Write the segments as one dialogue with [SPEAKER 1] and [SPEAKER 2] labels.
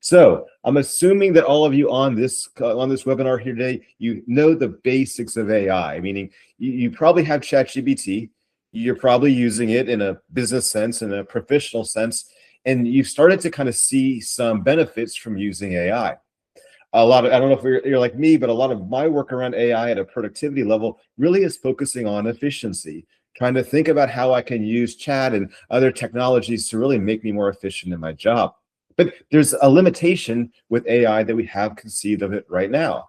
[SPEAKER 1] So I'm assuming that all of you on this webinar here today, you know the basics of AI, meaning you probably have ChatGPT. You're probably using it in a business sense, in a professional sense, and you've started to kind of see some benefits from using AI. I don't know if you're like me, but a lot of my work around AI at a productivity level really is focusing on efficiency, trying to think about how I can use chat and other technologies to really make me more efficient in my job. But there's a limitation with AI that we have conceived of it right now.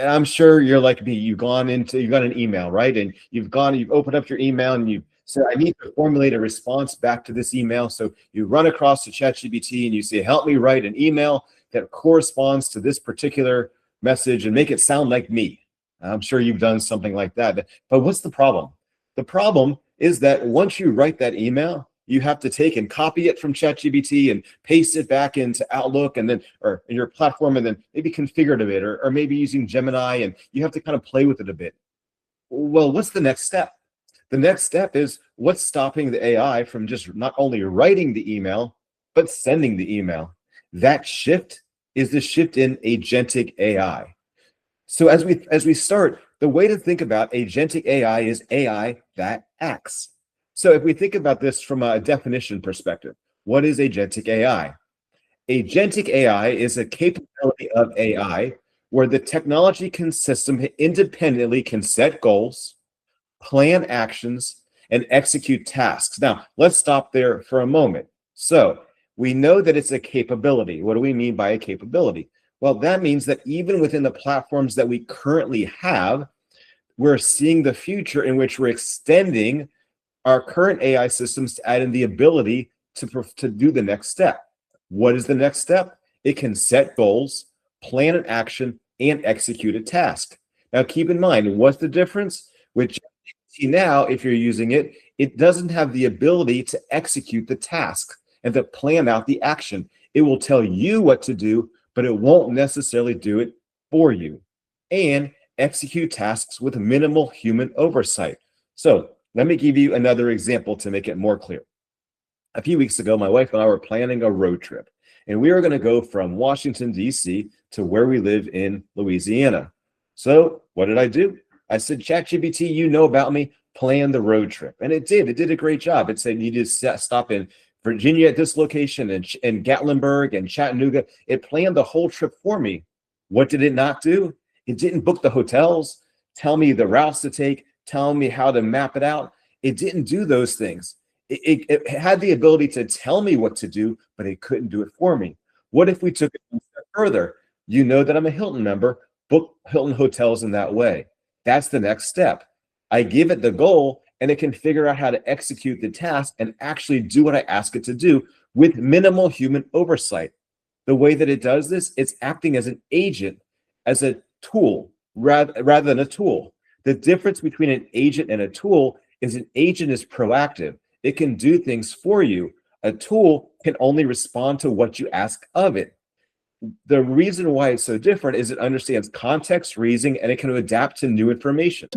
[SPEAKER 1] I'm sure you're like me. You've got an email, right? And you've opened up your email and you said, I need to formulate a response back to this email. So you run across to ChatGPT and you say, help me write an email that corresponds to this particular message and make it sound like me. I'm sure you've done something like that. But what's the problem? The problem is that once you write that email, you have to take and copy it from ChatGPT and paste it back into Outlook and then, or in your platform, and then maybe configure it a bit, or maybe using Gemini, and you have to kind of play with it a bit. Well, what's the next step? The next step is what's stopping the AI from just not only writing the email, but sending the email. That shift is the shift in agentic AI. So as we start, the way to think about agentic AI is AI that acts. So if we think about this from a definition perspective, what is agentic AI? Agentic AI is a capability of AI where the technology system independently can set goals, plan actions, and execute tasks. Now, let's stop there for a moment. So we know that it's a capability. What do we mean by a capability? Well, that means that even within the platforms that we currently have, we're seeing the future in which we're extending our current AI systems to add in the ability to do the next step. What is the next step? It can set goals, plan an action, and execute a task. Now, keep in mind, what's the difference? With ChatGPT now, if you're using it, it doesn't have the ability to execute the task and to plan out the action. It will tell you what to do, but it won't necessarily do it for you, and execute tasks with minimal human oversight. So let me give you another example to make it more clear. A few weeks ago, my wife and I were planning a road trip, and we were going to go from Washington, D.C. to where we live in Louisiana. So what did I do? I said, ChatGPT, you know about me, plan the road trip. And it did. It did a great job. It said you just stop in Virginia at this location and Gatlinburg and Chattanooga. It planned the whole trip for me. What did it not do? It didn't book the hotels, tell me the routes to take, tell me how to map it out. It didn't do those things. It had the ability to tell me what to do, but it couldn't do it for me. What if we took it one step further? You know that I'm a Hilton member, book Hilton hotels in that way. That's the next step. I give it the goal, and it can figure out how to execute the task and actually do what I ask it to do with minimal human oversight. The way that it does this, it's acting as an agent, as a tool, rather than a tool. The difference between an agent and a tool is an agent is proactive. It can do things for you. A tool can only respond to what you ask of it. The reason why it's so different is it understands context, reasoning, and it can adapt to new information.